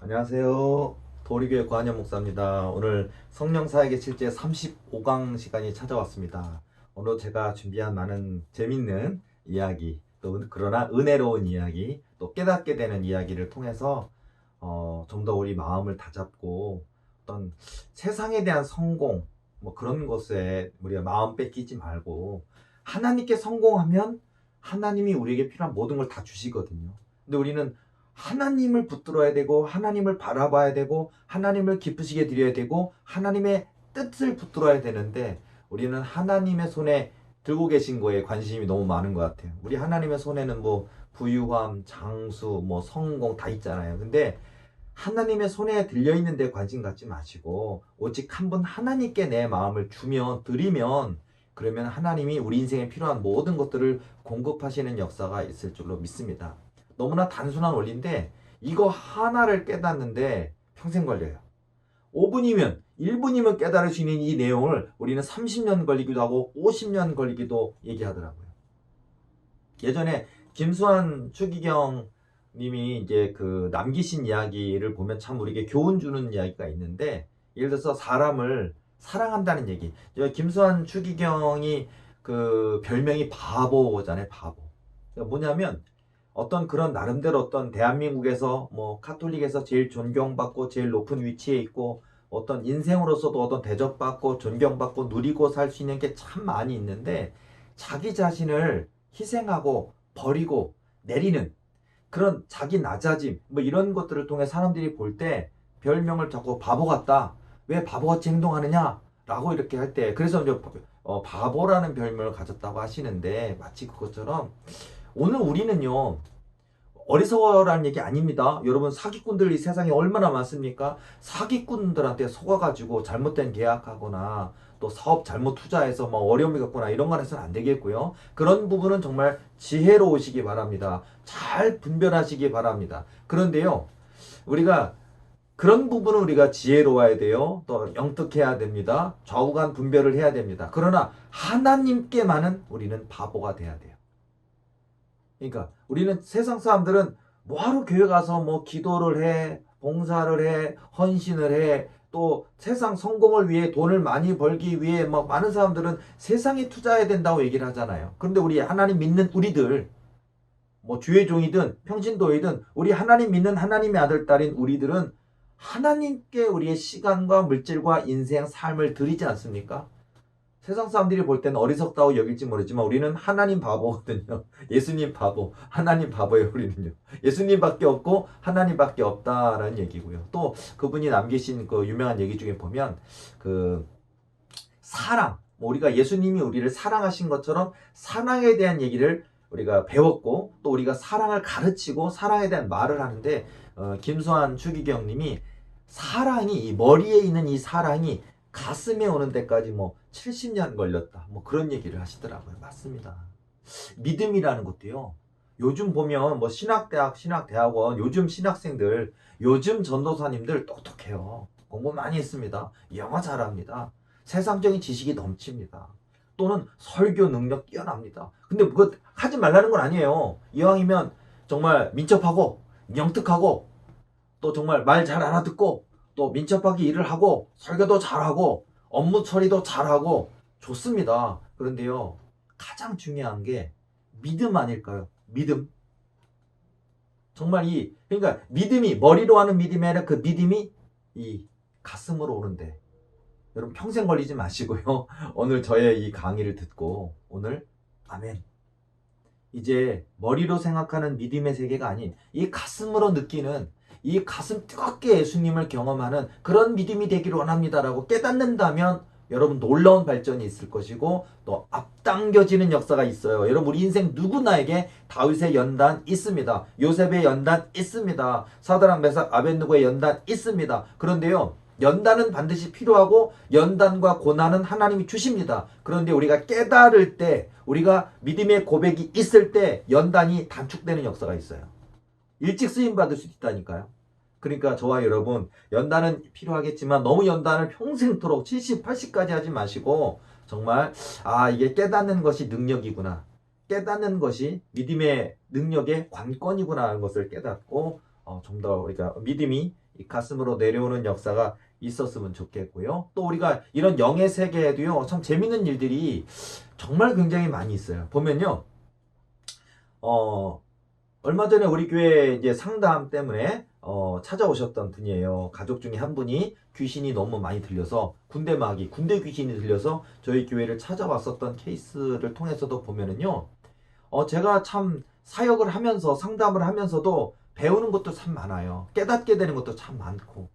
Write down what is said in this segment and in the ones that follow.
안녕하세요. 도리교회 고한영 목사입니다. 오늘 성령 사역의 실제 35강 시간이 찾아왔습니다. 오늘 제가 준비한 많은 재밌는 이야기, 또 그러나 은혜로운 이야기, 또 깨닫게 되는 이야기를 통해서 좀 더 우리 마음을 다잡고 어떤 세상에 대한 성공, 뭐 그런 것에 우리가 마음 뺏기지 말고 하나님께 성공하면 하나님이 우리에게 필요한 모든 걸 다 주시거든요. 근데 우리는 하나님을 붙들어야 되고 하나님을 바라봐야 되고 하나님을 기쁘시게 드려야 되고 하나님의 뜻을 붙들어야 되는데 우리는 하나님의 손에 들고 계신 거에 관심이 너무 많은 것 같아요. 우리 하나님의 손에는 뭐 부유함, 장수, 뭐 성공 다 있잖아요. 근데 하나님의 손에 들려있는 데 관심 갖지 마시고 오직 한 분 하나님께 내 마음을 주면 드리면 그러면 하나님이 우리 인생에 필요한 모든 것들을 공급하시는 역사가 있을 줄로 믿습니다. 너무나 단순한 원리인데 이거 하나를 깨닫는데 평생 걸려요. 5분이면 1분이면 깨달을 수 있는 이 내용을 우리는 30년 걸리기도 하고 50년 걸리기도 얘기하더라고요. 예전에 김수환 추기경 님이 이제 그 남기신 이야기를 보면 참 우리에게 교훈 주는 이야기가 있는데 예를 들어서 사람을 사랑한다는 얘기. 김수환 추기경이 그 별명이 바보잖아요, 바보. 그러니까 뭐냐면 어떤 그런 나름대로 어떤 대한민국에서 뭐 카톨릭에서 제일 존경받고 제일 높은 위치에 있고 어떤 인생으로서도 어떤 대접받고 존경받고 누리고 살 수 있는 게 참 많이 있는데 자기 자신을 희생하고 버리고 내리는 그런 자기 낮아짐 뭐 이런 것들을 통해 사람들이 볼 때 별명을 자꾸 바보 같다. 왜 바보같이 행동하느냐? 라고 이렇게 할 때 그래서 이제 바보라는 별명을 가졌다고 하시는데 마치 그것처럼 오늘 우리는요 어리석어라는 얘기 아닙니다. 여러분 사기꾼들이 세상에 얼마나 많습니까? 사기꾼들한테 속아가지고 잘못된 계약하거나 또 사업 잘못 투자해서 뭐 어려움이 갖거나 이런 건 해서는 안 되겠고요. 그런 부분은 정말 지혜로우시기 바랍니다. 잘 분별하시기 바랍니다. 그런데요, 우리가 그런 부분은 우리가 지혜로워야 돼요. 또 영특해야 됩니다. 좌우간 분별을 해야 됩니다. 그러나 하나님께만은 우리는 바보가 돼야 돼요. 그러니까 우리는 세상 사람들은 뭐하러 교회 가서 뭐 기도를 해, 봉사를 해, 헌신을 해, 또 세상 성공을 위해 돈을 많이 벌기 위해 막 많은 사람들은 세상에 투자해야 된다고 얘기를 하잖아요. 그런데 우리 하나님 믿는 우리들, 뭐 주의 종이든 평신도이든 우리 하나님 믿는 하나님의 아들, 딸인 우리들은 하나님께 우리의 시간과 물질과 인생, 삶을 드리지 않습니까? 세상 사람들이 볼 때는 어리석다고 여길지 모르지만 우리는 하나님 바보거든요. 예수님 바보, 하나님 바보예요, 우리는요. 예수님밖에 없고 하나님밖에 없다라는 얘기고요. 또 그분이 남기신 그 유명한 얘기 중에 보면 그 사랑, 뭐 우리가 예수님이 우리를 사랑하신 것처럼 사랑에 대한 얘기를 우리가 배웠고 또 우리가 사랑을 가르치고 사랑에 대한 말을 하는데 김수환 추기경 님이 사랑이 이 머리에 있는 이 사랑이 가슴에 오는 데까지 뭐 70년 걸렸다. 뭐 그런 얘기를 하시더라고요. 맞습니다. 믿음이라는 것도요. 요즘 보면 뭐 신학대학, 신학대학원, 요즘 신학생들, 요즘 전도사님들 똑똑해요. 공부 많이 했습니다. 영어 잘합니다. 세상적인 지식이 넘칩니다. 또는 설교 능력 뛰어납니다. 근데 그거 하지 말라는 건 아니에요. 이왕이면 정말 민첩하고 영특하고 또 정말 말 잘 알아듣고 또 민첩하게 일을 하고 설교도 잘하고 업무 처리도 잘하고 좋습니다. 그런데요. 가장 중요한 게 믿음 아닐까요? 믿음. 정말 그러니까 믿음이 머리로 하는 믿음이 아니라 그 믿음이 이 가슴으로 오는데 여러분 평생 걸리지 마시고요. 오늘 저의 이 강의를 듣고 오늘 아멘. 이제 머리로 생각하는 믿음의 세계가 아닌 이 가슴으로 느끼는 이 가슴 뜨겁게 예수님을 경험하는 그런 믿음이 되기를 원합니다라고 깨닫는다면 여러분 놀라운 발전이 있을 것이고 또 앞당겨지는 역사가 있어요. 여러분 우리 인생 누구나에게 다윗의 연단 있습니다. 요셉의 연단 있습니다. 사드락 메삭 아벳느고의 연단 있습니다. 그런데요. 연단은 반드시 필요하고 연단과 고난은 하나님이 주십니다. 그런데 우리가 깨달을 때 우리가 믿음의 고백이 있을 때 연단이 단축되는 역사가 있어요. 일찍 쓰임받을 수 있다니까요. 그러니까 저와 여러분 연단은 필요하겠지만 너무 연단을 평생토록 70, 80까지 하지 마시고 정말 이게 깨닫는 것이 능력이구나. 깨닫는 것이 믿음의 능력의 관건이구나 하는 것을 깨닫고 좀 더 우리가 믿음이 이 가슴으로 내려오는 역사가 있었으면 좋겠고요. 또 우리가 이런 영의 세계에도요, 참 재밌는 일들이 정말 굉장히 많이 있어요. 보면요, 어, 얼마 전에 우리 교회 이제 상담 때문에 찾아오셨던 분이에요. 가족 중에 한 분이 귀신이 너무 많이 들려서 군대 귀신이 들려서 저희 교회를 찾아왔었던 케이스를 통해서도 보면은요. 제가 참 사역을 하면서 상담을 하면서도 배우는 것도 참 많아요. 깨닫게 되는 것도 참 많고.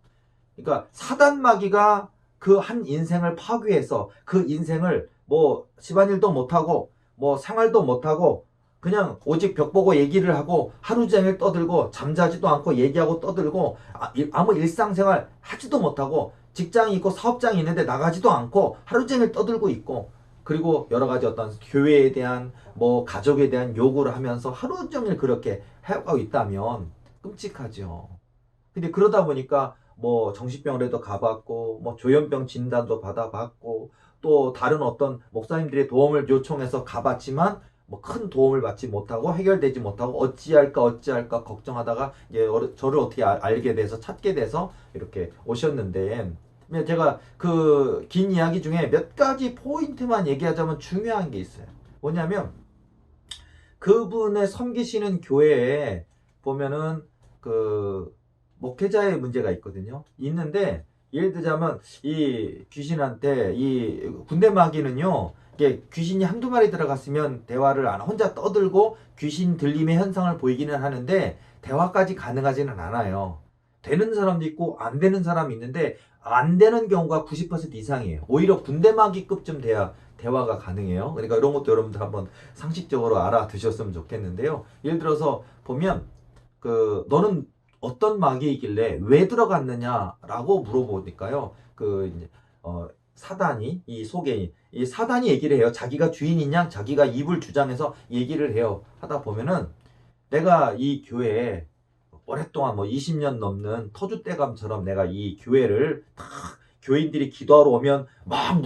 그러니까 사단 마귀가 그 한 인생을 파괴해서 그 인생을 뭐 집안일도 못하고 뭐 생활도 못하고 그냥 오직 벽 보고 얘기를 하고 하루 종일 떠들고 잠자지도 않고 얘기하고 떠들고 아무 일상생활 하지도 못하고 직장이 있고 사업장이 있는데 나가지도 않고 하루 종일 떠들고 있고 그리고 여러 가지 어떤 교회에 대한 뭐 가족에 대한 요구를 하면서 하루 종일 그렇게 해가고 있다면 끔찍하죠. 근데 그러다 보니까 뭐 정신병원에도 가봤고 뭐 조현병 진단도 받아봤고 또 다른 어떤 목사님들의 도움을 요청해서 가봤지만 뭐 큰 도움을 받지 못하고 해결되지 못하고 어찌할까 걱정하다가 이제 저를 어떻게 알게 돼서 찾게 돼서 이렇게 오셨는데 제가 그 긴 이야기 중에 몇 가지 포인트만 얘기하자면 중요한 게 있어요. 뭐냐면 그분의 섬기시는 교회에 보면은 그 목회자의 문제가 있거든요. 있는데 예를 들자면 이 귀신한테 이 군대 마귀는요. 이게 귀신이 한두 마리 들어갔으면 대화를 안 혼자 떠들고 귀신 들림의 현상을 보이기는 하는데 대화까지 가능하지는 않아요. 되는 사람도 있고 안 되는 사람이 있는데 안 되는 경우가 90% 이상이에요. 오히려 군대 마귀급쯤 돼야 대화가 가능해요. 그러니까 이런 것도 여러분들 한번 상식적으로 알아두셨으면 좋겠는데요. 예를 들어서 보면 그 너는 어떤 마귀이길래 왜 들어갔느냐라고 물어보니까요. 그 이제 사단이 이 속에 이 사단이 얘기를 해요. 자기가 주인인 양 자기가 입을 주장해서 얘기를 해요. 하다 보면은 내가 이 교회에 오랫동안 뭐 20년 넘는 터줏대감처럼 내가 이 교회를 다 교인들이 기도하러 오면 막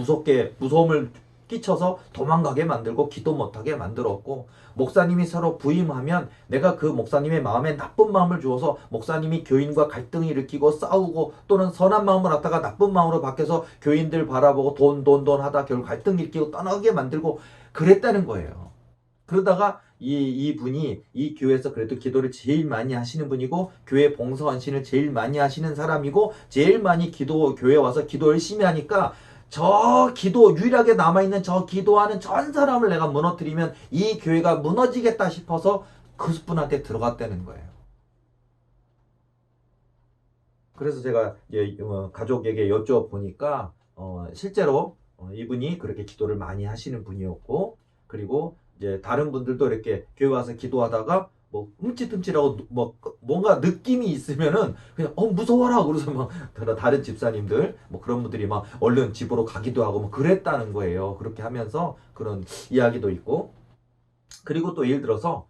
무서움을 끼쳐서 도망가게 만들고 기도 못하게 만들었고 목사님이 서로 부임하면 내가 그 목사님의 마음에 나쁜 마음을 주어서 목사님이 교인과 갈등을 일으키고 싸우고 또는 선한 마음을 갖다가 나쁜 마음으로 바뀌어서 교인들 바라보고 돈 하다 결국 갈등 일으키고 떠나게 만들고 그랬다는 거예요. 그러다가 이분이 이 교회에서 그래도 기도를 제일 많이 하시는 분이고 교회 봉사 헌신을 제일 많이 하시는 사람이고 제일 많이 교회 와서 기도 열심히 하니까 저 기도 유일하게 남아있는 저 기도하는 전 사람을 내가 무너뜨리면 이 교회가 무너지겠다 싶어서 그 분한테 들어갔다는 거예요. 그래서 제가 이제 가족에게 여쭤보니까 실제로 이분이 그렇게 기도를 많이 하시는 분이었고 그리고 이제 다른 분들도 이렇게 교회 와서 기도하다가 뭐 흠칫흠칫하고 뭐 뭔가 느낌이 있으면은 그냥 무서워라 그래서 막 다른 집사님들 뭐 그런 분들이 막 얼른 집으로 가기도 하고 뭐 그랬다는 거예요. 그렇게 하면서 그런 이야기도 있고 그리고 또 예를 들어서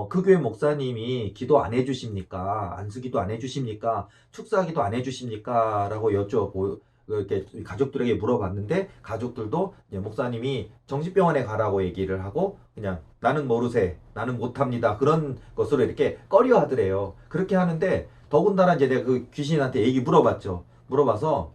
그 교회 목사님이 기도 안 해주십니까? 안수기도 안 해주십니까? 축사기도 안 해주십니까? 라고 이렇게 가족들에게 물어봤는데 가족들도 목사님이 정신병원에 가라고 얘기를 하고 그냥 나는 모르세 나는 못합니다 그런 것으로 이렇게 꺼려 하더래요. 그렇게 하는데 더군다나 이제 내가 그 귀신한테 얘기 물어봐서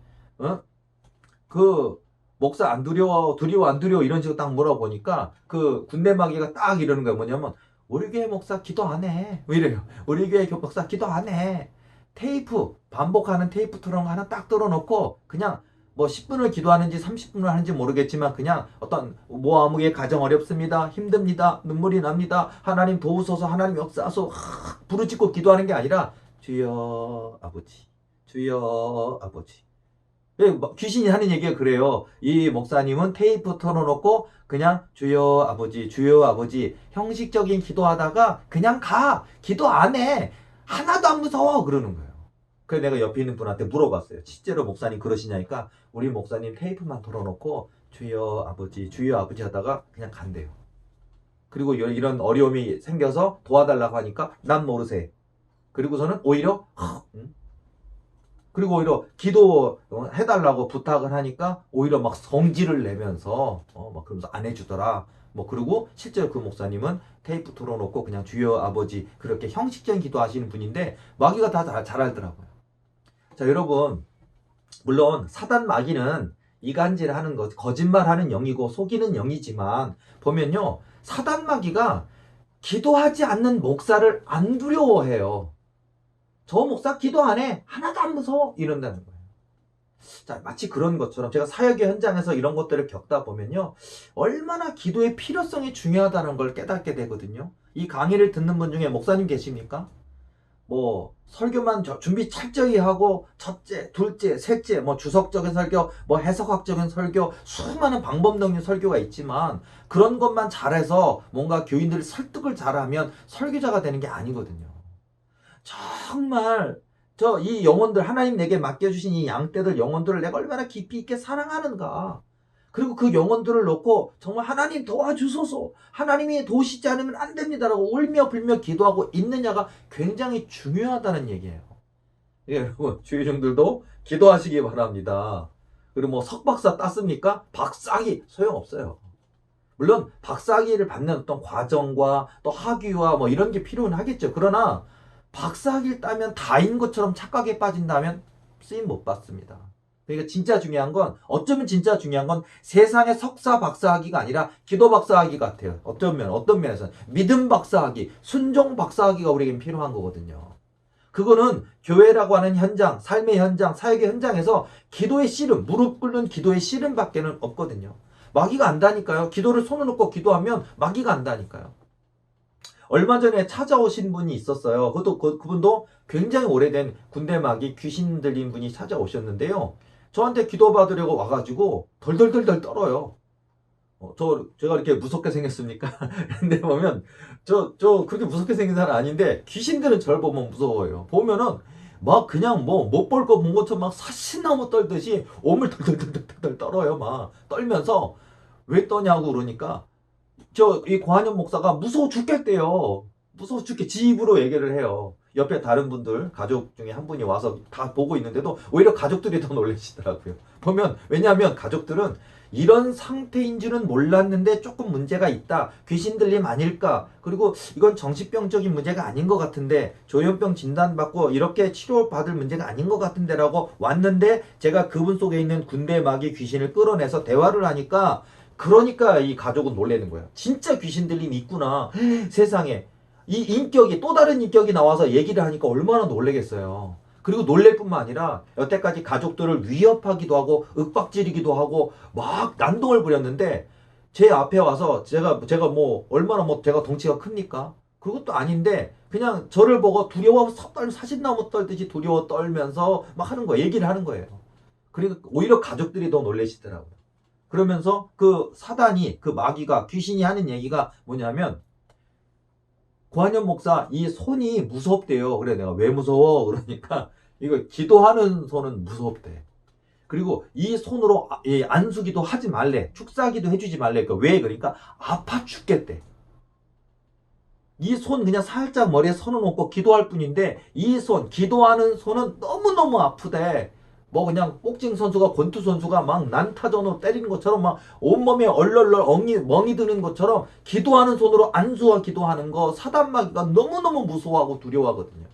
그 목사 안 두려워 안 두려워 이런 식으로 딱 물어보니까 그 군대 마귀가 딱 이러는 거야. 뭐냐면 우리 교회 목사 기도 안 해. 왜 이래요? 우리 교회 목사 기도 안 해. 테이프 반복하는 테이프 틀어놓은 거 하나 딱 틀어놓고 그냥 뭐 10분을 기도하는지 30분을 하는지 모르겠지만 그냥 어떤 모아무게 가정 어렵습니다. 힘듭니다. 눈물이 납니다. 하나님 도우소서 하나님 역사하소 부르짖고 기도하는 게 아니라 주여 아버지 주여 아버지 귀신이 하는 얘기가 그래요. 이 목사님은 테이프 털어놓고 그냥 주여 아버지 형식적인 기도하다가 그냥 기도 안 해. 하나도 안 무서워 그러는 거예요. 그래서 내가 옆에 있는 분한테 물어봤어요. 실제로 목사님 그러시냐니까 우리 목사님 테이프만 털어놓고 주여 아버지 하다가 그냥 간대요. 그리고 이런 어려움이 생겨서 도와달라고 하니까 난 모르세. 그리고서는 오히려 그리고 오히려 기도 해달라고 부탁을 하니까 오히려 막 성질을 내면서 막 그러면서 안 해주더라. 뭐 그리고 실제로 그 목사님은 테이프 틀어놓고 그냥 주여 아버지 그렇게 형식적인 기도하시는 분인데 마귀가 다 잘 알더라고요. 자, 여러분, 물론 사단 마귀는 이간질하는 것, 거짓말하는 영이고 속이는 영이지만 보면요, 사단 마귀가 기도하지 않는 목사를 안 두려워해요. 저 목사 기도 안 해. 하나도 안 무서워. 이런다는 거예요. 자, 마치 그런 것처럼 제가 사역의 현장에서 이런 것들을 겪다 보면요, 얼마나 기도의 필요성이 중요하다는 걸 깨닫게 되거든요. 이 강의를 듣는 분 중에 목사님 계십니까? 뭐 설교만 준비 철저히 하고 첫째, 둘째, 셋째, 뭐 주석적인 설교, 뭐 해석학적인 설교, 수많은 방법론의 설교가 있지만 그런 것만 잘해서 뭔가 교인들을 설득을 잘하면 설교자가 되는 게 아니거든요. 정말 저 이 영혼들, 하나님 내게 맡겨주신 이 양떼들 영혼들을 내가 얼마나 깊이 있게 사랑하는가. 그리고 그 영혼들을 놓고 정말 하나님 도와주소서, 하나님이 도우시지 않으면 안 됩니다라고 울며 불며 기도하고 있느냐가 굉장히 중요하다는 얘기예요. 예, 여러분 주의종들도 기도하시기 바랍니다. 그리고 뭐 석박사 땄습니까? 박사학위 소용없어요. 물론 박사학위를 받는 어떤 과정과 또 학위와 뭐 이런 게 필요는 하겠죠. 그러나 박사학위를 따면 다인 것처럼 착각에 빠진다면 쓰임 못 받습니다. 그러니까 진짜 중요한 건, 어쩌면 진짜 중요한 건 세상의 석사 박사학위가 아니라 기도 박사학위 같아요. 어떤 면에서는 믿음 박사학위, 순종 박사학위가 우리에겐 필요한 거거든요. 그거는 교회라고 하는 현장, 삶의 현장, 사역의 현장에서 기도의 씨름, 무릎 꿇는 기도의 씨름밖에는 없거든요. 마귀가 안다니까요. 기도를 손을 놓고 기도하면 마귀가 안다니까요. 얼마 전에 찾아오신 분이 있었어요. 그분도 굉장히 오래된 군대 마귀 귀신 들린 분이 찾아오셨는데요. 저한테 기도받으려고 와가지고 덜덜덜덜 떨어요. 제가 이렇게 무섭게 생겼습니까? 근데 보면 저 그렇게 무섭게 생긴 사람 아닌데 귀신들은 저를 보면 무서워요. 보면은 막 그냥 뭐 못 볼 거 본 것처럼 막 사시나무 떨듯이 오물 덜덜덜덜 떨어요. 막 떨면서 왜 떠냐고 그러니까 이 고한영 목사가 무서워 죽겠대요. 무서워 죽게 지 입으로 얘기를 해요. 옆에 다른 분들, 가족 중에 한 분이 와서 다 보고 있는데도 오히려 가족들이 더 놀라시더라고요. 보면, 왜냐하면 가족들은 이런 상태인 줄은 몰랐는데 조금 문제가 있다. 귀신 들림 아닐까. 그리고 이건 정신병적인 문제가 아닌 것 같은데, 조현병 진단받고 이렇게 치료받을 문제가 아닌 것 같은데 라고 왔는데, 제가 그분 속에 있는 군대 마귀 귀신을 끌어내서 대화를 하니까, 그러니까 이 가족은 놀라는 거야. 진짜 귀신 들림이 있구나. 세상에. 이 인격이, 또 다른 인격이 나와서 얘기를 하니까 얼마나 놀라겠어요. 그리고 놀랄 뿐만 아니라 여태까지 가족들을 위협하기도 하고 윽박지르기도 하고 막 난동을 부렸는데, 제 앞에 와서 제가 뭐 얼마나 뭐 제가 덩치가 큽니까? 그것도 아닌데 그냥 저를 보고 두려워서 사신나무 떨듯이 두려워 떨면서 막 하는 거예요. 얘기를 하는 거예요. 그리고 오히려 가족들이 더 놀라시더라고요. 그러면서 그 사단이, 그 마귀가, 귀신이 하는 얘기가 뭐냐면, 고한현 목사 이 손이 무섭대요. 그래, 내가 왜 무서워? 그러니까 이거 기도하는 손은 무섭대. 그리고 이 손으로 안수기도 하지 말래. 축사기도 해주지 말래. 그러니까 왜? 그러니까 아파 죽겠대. 이 손 그냥 살짝 머리에 손을 놓고 기도할 뿐인데 이 손, 기도하는 손은 너무너무 아프대. 뭐 그냥 복싱 선수가, 권투 선수가 막 난타전으로 때리는 것처럼 막 온몸에 얼얼얼 멍이 드는 것처럼 기도하는 손으로 안수와 기도하는 거 사단마귀가 너무너무 무서워하고 두려워하거든요.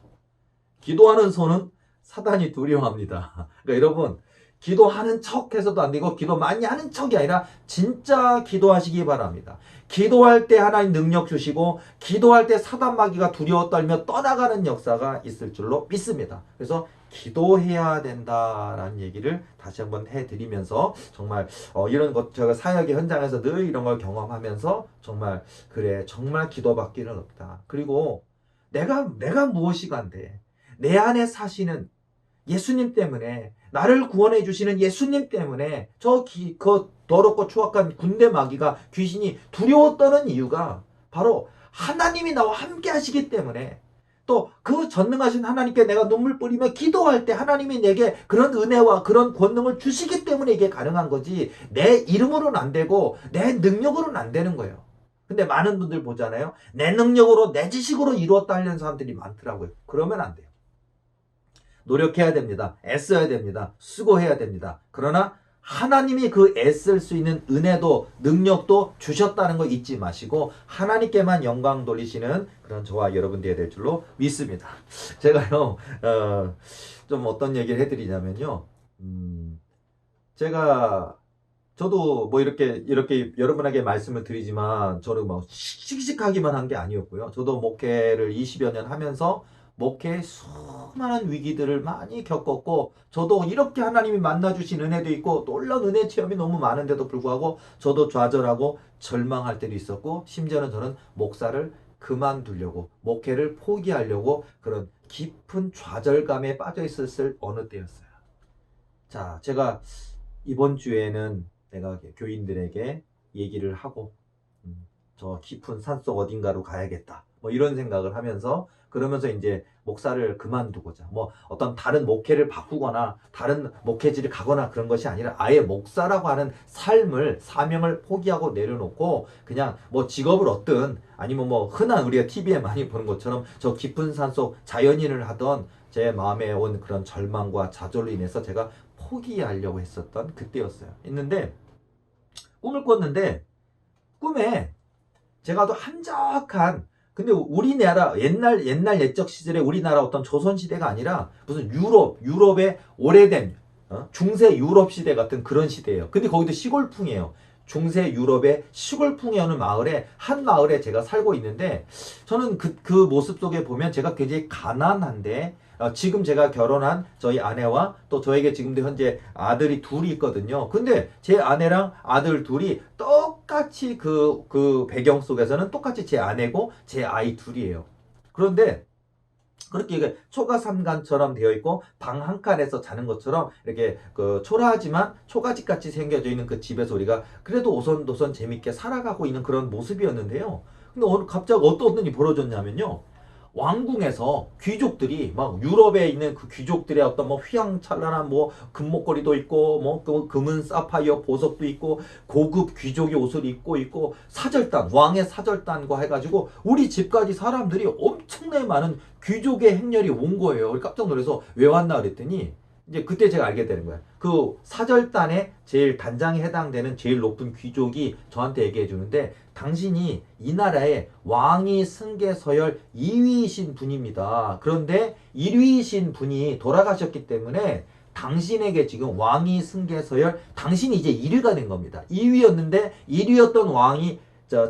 기도하는 손은 사단이 두려워합니다. 그러니까 여러분, 기도하는 척 해서도 안 되고 기도 많이 하는 척이 아니라 진짜 기도하시기 바랍니다. 기도할 때 하나님 능력 주시고 기도할 때 사단마귀가 두려워 떨며 떠나가는 역사가 있을 줄로 믿습니다. 그래서 기도해야 된다라는 얘기를 다시 한번 해드리면서, 정말 이런 것, 제가 사역의 현장에서 늘 이런 걸 경험하면서 정말 그래, 정말 기도받기는 없다. 그리고 내가 무엇이 간대. 내 안에 사시는 예수님 때문에, 나를 구원해 주시는 예수님 때문에 그 더럽고 추악한 군대 마귀가, 귀신이 두려워 떠는 이유가 바로 하나님이 나와 함께 하시기 때문에, 또 그 전능하신 하나님께 내가 눈물 뿌리며 기도할 때 하나님이 내게 그런 은혜와 그런 권능을 주시기 때문에 이게 가능한 거지, 내 이름으로는 안 되고 내 능력으로는 안 되는 거예요. 근데 많은 분들 보잖아요. 내 능력으로, 내 지식으로 이루었다 하려는 사람들이 많더라고요. 그러면 안 돼요. 노력해야 됩니다. 애써야 됩니다. 수고해야 됩니다. 그러나 하나님이 그 애쓸 수 있는 은혜도 능력도 주셨다는 거 잊지 마시고 하나님께만 영광 돌리시는 그런 저와 여러분 되어야 될 줄로 믿습니다. 제가요 좀 어떤 얘기를 해드리냐면요. 제가 저도 뭐 이렇게 여러분에게 말씀을 드리지만 저는 뭐 씩씩하기만 한 게 아니었고요. 저도 목회를 20여 년 하면서 목회의 수많은 위기들을 많이 겪었고 저도 이렇게 하나님이 만나주신 은혜도 있고 놀라운 은혜 체험이 너무 많은데도 불구하고 저도 좌절하고 절망할 때도 있었고 심지어는 저는 목사를 그만두려고 목회를 포기하려고 그런 깊은 좌절감에 빠져 있었을 어느 때였어요. 자, 제가 이번 주에는 내가 교인들에게 얘기를 하고 저 깊은 산속 어딘가로 가야겠다. 뭐 이런 생각을 하면서 그러면서 이제 목사를 그만두고자 뭐 어떤 다른 목회를 바꾸거나 다른 목회지를 가거나 그런 것이 아니라 아예 목사라고 하는 삶을 사명을 포기하고 내려놓고 그냥 뭐 직업을 얻든 아니면 뭐 흔한 우리가 TV에 많이 보는 것처럼 저 깊은 산속 자연인을 하던 제 마음에 온 그런 절망과 좌절로 인해서 제가 포기하려고 했었던 그때였어요. 했는데 꿈을 꿨는데 꿈에 제가 또 한적한 근데 우리나라 옛날 옛적 시절에 우리나라 어떤 조선 시대가 아니라 무슨 유럽의 오래된 중세 유럽 시대 같은 그런 시대예요. 근데 거기도 시골풍이에요. 중세 유럽의 시골풍이 어느 마을에 한 마을에 제가 살고 있는데 저는 그 모습 속에 보면 제가 굉장히 가난한데 지금 제가 결혼한 저희 아내와 또 저에게 지금도 현재 아들이 둘이 있거든요. 근데 제 아내랑 아들 둘이 똑같이 그 배경 속에서는 똑같이 제 아내고 제 아이 둘이에요. 그런데 그렇게 이게 초가삼간처럼 되어 있고 방 한 칸에서 자는 것처럼 이렇게 그 초라하지만 초가집 같이 생겨져 있는 그 집에서 우리가 그래도 오손도손 재밌게 살아가고 있는 그런 모습이었는데요. 근데 오늘 갑자기 어떤 일이 벌어졌냐면요. 왕궁에서 귀족들이 막 유럽에 있는 그 귀족들의 어떤 뭐 휘황찬란한 뭐 금목걸이도 있고 뭐 금은 사파이어 보석도 있고 고급 귀족의 옷을 입고 있고 사절단 왕의 사절단과 해가지고 우리 집까지 사람들이 엄청나게 많은 귀족의 행렬이 온 거예요. 우리 깜짝 놀라서 왜 왔나 그랬더니 이제 그때 제가 알게 되는 거야. 그 사절단의 제일 단장에 해당되는 제일 높은 귀족이 저한테 얘기해 주는데 당신이 이 나라의 왕위 승계 서열 2위이신 분입니다. 그런데 1위이신 분이 돌아가셨기 때문에 당신에게 지금 왕위 승계 서열 당신이 이제 1위가 된 겁니다. 2위였는데 1위였던 왕이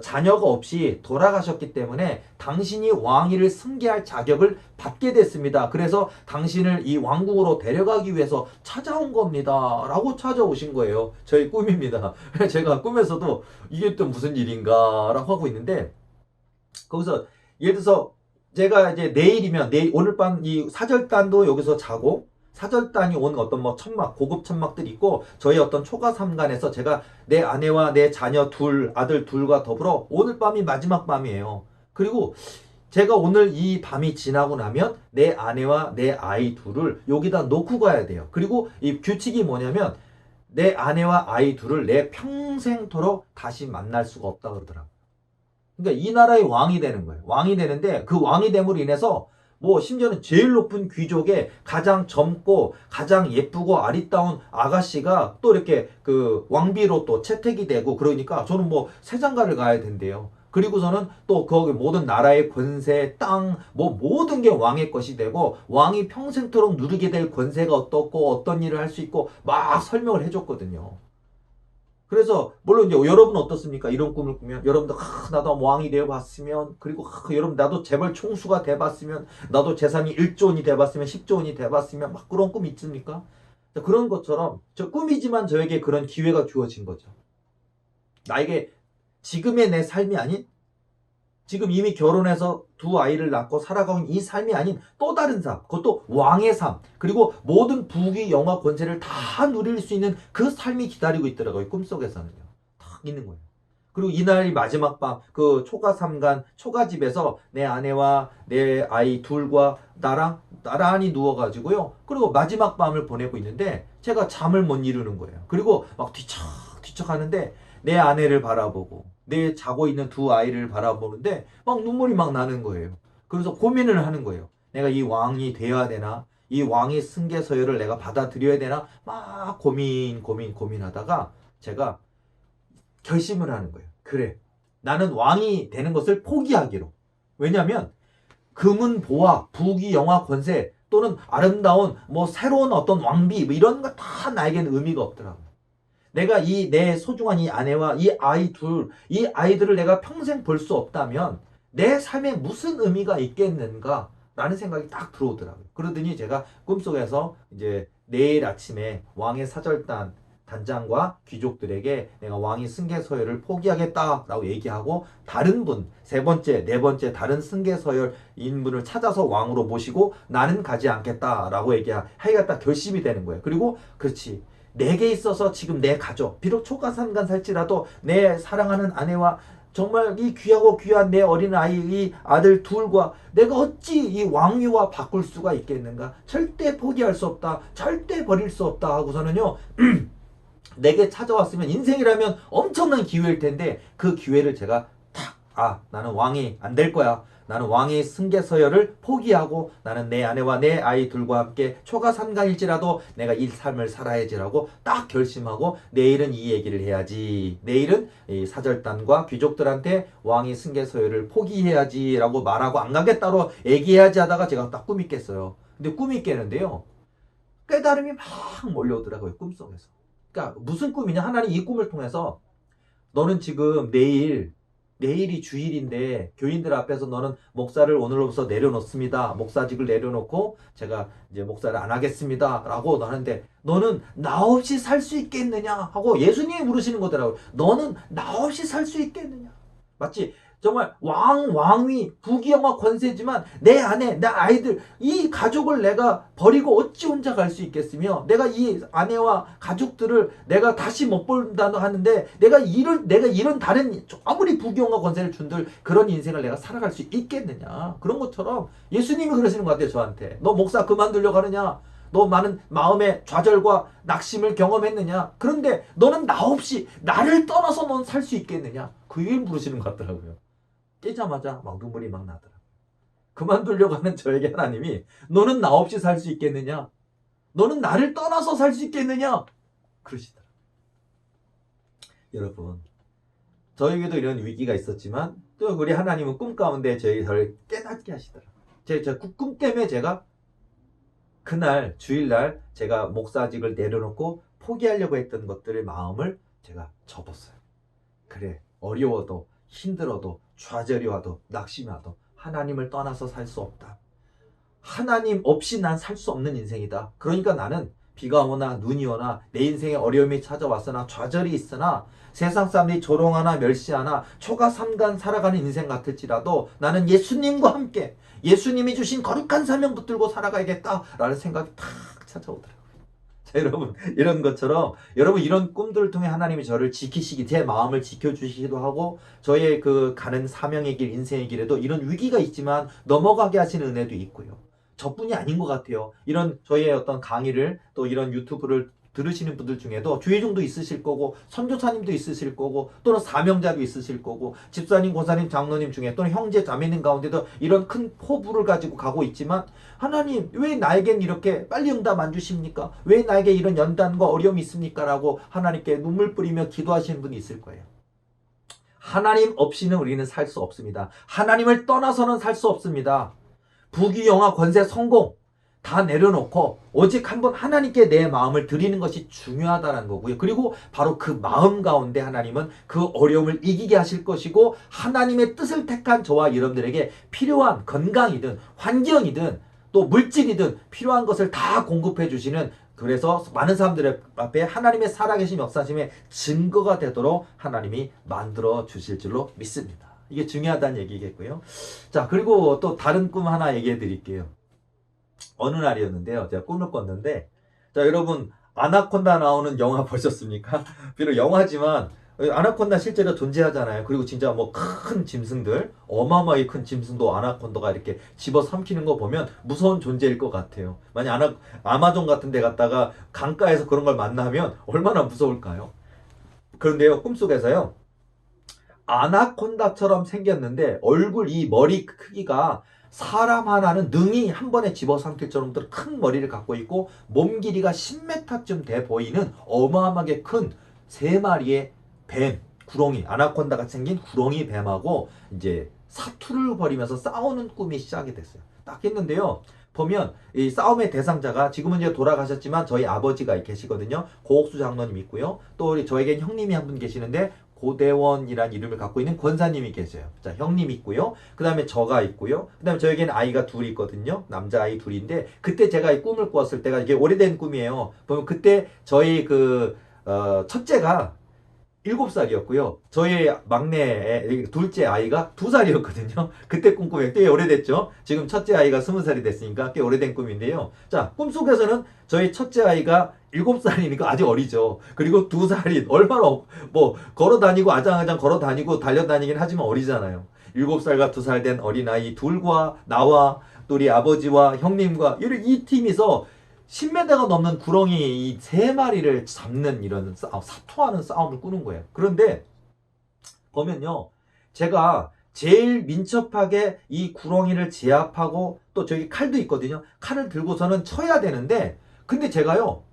자녀가 없이 돌아가셨기 때문에 당신이 왕위를 승계할 자격을 받게 됐습니다. 그래서 당신을 이 왕궁으로 데려가기 위해서 찾아온 겁니다. 라고 찾아오신 거예요. 저희 꿈입니다. 제가 꿈에서도 이게 또 무슨 일인가 라고 하고 있는데 거기서 예를 들어서 제가 이제 내일이면 오늘 밤 이 사절단도 여기서 자고 사절단이 온 어떤 뭐 천막, 고급 천막들이 있고 저희 어떤 초가 삼간에서 제가 내 아내와 내 자녀 아들 둘과 더불어 오늘 밤이 마지막 밤이에요. 그리고 제가 오늘 이 밤이 지나고 나면 내 아내와 내 아이 둘을 여기다 놓고 가야 돼요. 그리고 이 규칙이 뭐냐면 내 아내와 아이 둘을 내 평생토록 다시 만날 수가 없다 그러더라고요. 그러니까 이 나라의 왕이 되는 거예요. 왕이 되는데 그 왕이 됨으로 인해서 뭐 심지어는 제일 높은 귀족의 가장 젊고 가장 예쁘고 아리따운 아가씨가 또 이렇게 그 왕비로 또 채택이 되고 그러니까 저는 뭐 세장가를 가야 된대요. 그리고서는 또 거기 모든 나라의 권세, 땅, 뭐 모든 게 왕의 것이 되고 왕이 평생토록 누리게 될 권세가 어떻고 어떤 일을 할 수 있고 막 설명을 해줬거든요. 그래서 물론 이제 여러분 어떻습니까? 이런 꿈을 꾸면 여러분도 나도 왕이 되어봤으면 그리고 여러분 나도 재벌 총수가 돼봤으면 나도 재산이 1조 원이 돼봤으면 10조 원이 돼봤으면 막 그런 꿈 있습니까? 그런 것처럼 저 꿈이지만 저에게 그런 기회가 주어진 거죠. 나에게 지금의 내 삶이 아닌 지금 이미 결혼해서 두 아이를 낳고 살아가고 있는 이 삶이 아닌 또 다른 삶, 그것도 왕의 삶, 그리고 모든 부귀, 영화, 권세를 다 누릴 수 있는 그 삶이 기다리고 있더라고요. 꿈속에서는요. 딱 있는 거예요. 그리고 이날이 마지막 밤, 그 초가 삼간, 초가집에서 내 아내와 내 아이 둘과 나랑 나란히 누워가지고요. 그리고 마지막 밤을 보내고 있는데 제가 잠을 못 이루는 거예요. 그리고 막 뒤척 하는데 내 아내를 바라보고 내 자고 있는 두 아이를 바라보는데 막 눈물이 막 나는 거예요. 그래서 고민을 하는 거예요. 내가 이 왕이 되어야 되나? 이 왕의 승계 서열을 내가 받아들여야 되나 막 고민하다가 제가 결심을 하는 거예요. 그래, 나는 왕이 되는 것을 포기하기로. 왜냐하면 금은 보화, 부귀, 영화, 권세 또는 아름다운 뭐 새로운 어떤 왕비 뭐 이런 거 다 나에게는 의미가 없더라고요. 내가 이 내 소중한 이 아내와 이 이 아이들을 내가 평생 볼 수 없다면 내 삶에 무슨 의미가 있겠는가 라는 생각이 딱 들어오더라고요. 그러더니 제가 꿈속에서 이제 내일 아침에 왕의 사절단 단장과 귀족들에게 내가 왕위 승계 서열을 포기하겠다라고 얘기하고 다른 분, 세 번째, 네 번째 다른 승계 서열 인물을 찾아서 왕으로 모시고 나는 가지 않겠다라고 하겠다 결심이 되는 거예요. 그리고 그렇지. 내게 있어서 지금 내 가족, 비록 초가삼간 살지라도 내 사랑하는 아내와 정말 이 귀하고 귀한 내 어린 아이, 이 아들 둘과 내가 어찌 이 왕위와 바꿀 수가 있겠는가? 절대 포기할 수 없다. 절대 버릴 수 없다 하고서는요. 내게 찾아왔으면 인생이라면 엄청난 기회일 텐데 그 기회를 제가 나는 왕이 안 될 거야. 나는 왕의 승계 서열을 포기하고 나는 내 아내와 내 아이 둘과 함께 초가삼간일지라도 내가 이 삶을 살아야지라고 딱 결심하고 내일은 이 얘기를 해야지. 내일은 이 사절단과 귀족들한테 왕의 승계 서열을 포기해야지라고 말하고 안 가겠다로 얘기해야지 하다가 제가 딱 꿈이 깼어요. 근데 꿈이 깨는데요. 깨달음이 막 몰려오더라고요. 꿈속에서. 그러니까 무슨 꿈이냐? 하나님 이 꿈을 통해서 너는 지금 내일이 주일인데 교인들 앞에서 너는 목사를 오늘로부터 내려놓습니다. 목사직을 내려놓고 제가 이제 목사를 안 하겠습니다. 라고 하는데 너는 나 없이 살 수 있겠느냐? 하고 예수님이 물으시는 거더라고요. 너는 나 없이 살 수 있겠느냐? 맞지? 정말 왕위, 부귀영화 권세지만 내 아내, 내 아이들, 이 가족을 내가 버리고 어찌 혼자 갈 수 있겠으며 내가 이 아내와 가족들을 내가 다시 못 본다고 하는데 내가 이런 다른 아무리 부귀영화 권세를 준들 그런 인생을 내가 살아갈 수 있겠느냐. 그런 것처럼 예수님이 그러시는 것 같아요. 저한테. 너 목사 그만두려고 하느냐? 너 많은 마음의 좌절과 낙심을 경험했느냐? 그런데 너는 나 없이 나를 떠나서 넌 살 수 있겠느냐? 그 얘기를 물으시는 것 같더라고요. 깨자마자 막 눈물이 막 나더라. 그만두려고 하는 저에게 하나님이 너는 나 없이 살 수 있겠느냐? 너는 나를 떠나서 살 수 있겠느냐? 그러시더라. 여러분, 저에게도 이런 위기가 있었지만 또 우리 하나님은 꿈 가운데 저를 깨닫게 하시더라. 제 꿈 때문에 제가 그날 주일날 제가 목사직을 내려놓고 포기하려고 했던 것들의 마음을 제가 접었어요. 그래, 어려워도 힘들어도 좌절이 와도 낙심이 와도 하나님을 떠나서 살 수 없다. 하나님 없이 난 살 수 없는 인생이다. 그러니까 나는 비가 오나 눈이 오나 내 인생에 어려움이 찾아왔으나 좌절이 있으나 세상 사람들이 조롱하나 멸시하나 초가삼간 살아가는 인생 같을지라도 나는 예수님과 함께 예수님이 주신 거룩한 사명 붙들고 살아가야겠다라는 생각이 탁 찾아오더라고요. 자, 여러분, 이런 것처럼 여러분 이런 꿈들을 통해 하나님이 저를 지키시기, 제 마음을 지켜주시기도 하고 저의 그 가는 사명의 길, 인생의 길에도 이런 위기가 있지만 넘어가게 하시는 은혜도 있고요. 저뿐이 아닌 것 같아요. 이런 저의 어떤 강의를 또 이런 유튜브를 들으시는 분들 중에도 주의종도 있으실 거고 선교사님도 있으실 거고 또는 사명자도 있으실 거고 집사님, 권사님, 장로님 중에 또는 형제, 자매님 가운데도 이런 큰 포부를 가지고 가고 있지만 하나님 왜 나에겐 이렇게 빨리 응답 안 주십니까? 왜 나에게 이런 연단과 어려움이 있습니까? 라고 하나님께 눈물 뿌리며 기도하시는 분이 있을 거예요. 하나님 없이는 우리는 살 수 없습니다. 하나님을 떠나서는 살 수 없습니다. 부귀, 영화, 권세, 성공 다 내려놓고 오직 한번 하나님께 내 마음을 드리는 것이 중요하다는 거고요. 그리고 바로 그 마음 가운데 하나님은 그 어려움을 이기게 하실 것이고 하나님의 뜻을 택한 저와 여러분들에게 필요한 건강이든 환경이든 또 물질이든 필요한 것을 다 공급해 주시는, 그래서 많은 사람들 앞에 하나님의 살아계신 역사심의 증거가 되도록 하나님이 만들어 주실 줄로 믿습니다. 이게 중요하다는 얘기겠고요. 자, 그리고 또 다른 꿈 하나 얘기해 드릴게요. 어느 날이었는데요. 제가 꿈을 꿨는데, 자, 여러분, 아나콘다 나오는 영화 보셨습니까? 비록 영화지만, 아나콘다 실제로 존재하잖아요. 그리고 진짜 뭐 큰 짐승들, 어마어마하게 큰 짐승도 아나콘다가 이렇게 집어삼키는 거 보면 무서운 존재일 것 같아요. 만약 아마존 같은 데 갔다가 강가에서 그런 걸 만나면 얼마나 무서울까요? 그런데요, 꿈속에서요, 아나콘다처럼 생겼는데, 이 머리 크기가 사람 하나는 능히 한 번에 집어삼킬 정도로 큰 머리를 갖고 있고 몸 길이가 10m쯤 돼 보이는 어마어마하게 큰 세 마리의 뱀, 구렁이, 아나콘다 같이 생긴 구렁이 뱀하고 이제 사투를 벌이면서 싸우는 꿈이 시작이 됐어요. 딱 했는데요. 보면 이 싸움의 대상자가 지금은 이제 돌아가셨지만 저희 아버지가 계시거든요. 고옥수 장로님 있고요. 또 우리 저에겐 형님이 한 분 계시는데 고대원이란 이름을 갖고 있는 권사님이 계세요. 자, 형님 있고요. 그 다음에 저가 있고요. 그 다음에 저에게는 아이가 둘이 있거든요. 남자아이 둘인데, 그때 제가 이 꿈을 꾸었을 때가 이게 오래된 꿈이에요. 보면 그때 저희 첫째가 7살이었고요. 저희 막내 둘째 아이가 2살이었거든요. 그때 꿈꾸면 꽤 오래됐죠. 지금 첫째 아이가 20살이 됐으니까 꽤 오래된 꿈인데요. 자, 꿈속에서는 저희 첫째 아이가 7살이니까 아직 어리죠. 그리고 2살이 얼마나 뭐 걸어다니고 아장아장 걸어다니고 달려다니긴 하지만 어리잖아요. 7살과 2살 된 어린아이 둘과 나와 또 우리 아버지와 형님과 이 팀이서 10m가 넘는 구렁이 이 세 마리를 잡는 이런 사투하는 싸움을 꾸는 거예요. 그런데 보면요, 제가 제일 민첩하게 이 구렁이를 제압하고 또 저기 칼도 있거든요. 칼을 들고서는 쳐야 되는데, 근데 제가요,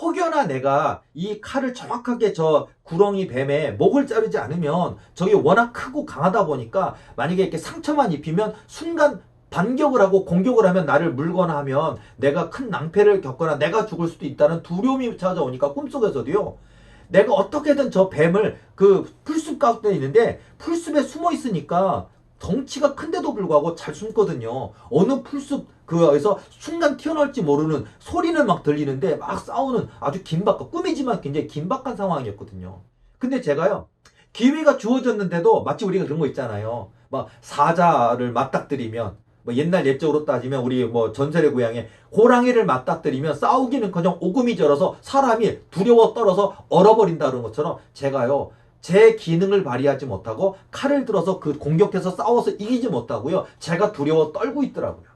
혹여나 내가 이 칼을 정확하게 저 구렁이 뱀의 목을 자르지 않으면 저게 워낙 크고 강하다 보니까 만약에 이렇게 상처만 입히면 순간 반격을 하고 공격을 하면 나를 물거나 하면 내가 큰 낭패를 겪거나 내가 죽을 수도 있다는 두려움이 찾아오니까 꿈속에서도요, 내가 어떻게든 저 뱀을 그 풀숲 가운데 있는데 풀숲에 숨어 있으니까 덩치가 큰데도 불구하고 잘 숨거든요. 어느 풀숲 그에서 순간 튀어나올지 모르는 소리는 막 들리는데 막 싸우는 아주 긴박한, 꿈이지만 굉장히 긴박한 상황이었거든요. 근데 제가요, 기회가 주어졌는데도 마치 우리가 그런 거 있잖아요. 막 사자를 맞닥뜨리면, 뭐 옛날 옛적으로 따지면 우리 뭐 전설의 고향에 호랑이를 맞닥뜨리면 싸우기는커녕 오금이 절어서 사람이 두려워 떨어서 얼어버린다는 것처럼 제가요, 제 기능을 발휘하지 못하고 칼을 들어서 그 공격해서 싸워서 이기지 못하고요, 제가 두려워 떨고 있더라고요.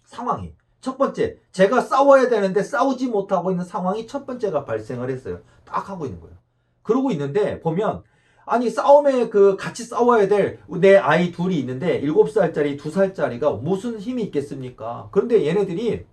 상황이 첫 번째, 제가 싸워야 되는데 싸우지 못하고 있는 상황이 첫 번째가 발생을 했어요. 딱 하고 있는 거예요. 그러고 있는데 보면, 아니 싸움에 같이 싸워야 될 내 아이 둘이 있는데 7살짜리 2살짜리가 무슨 힘이 있겠습니까? 그런데 얘네들이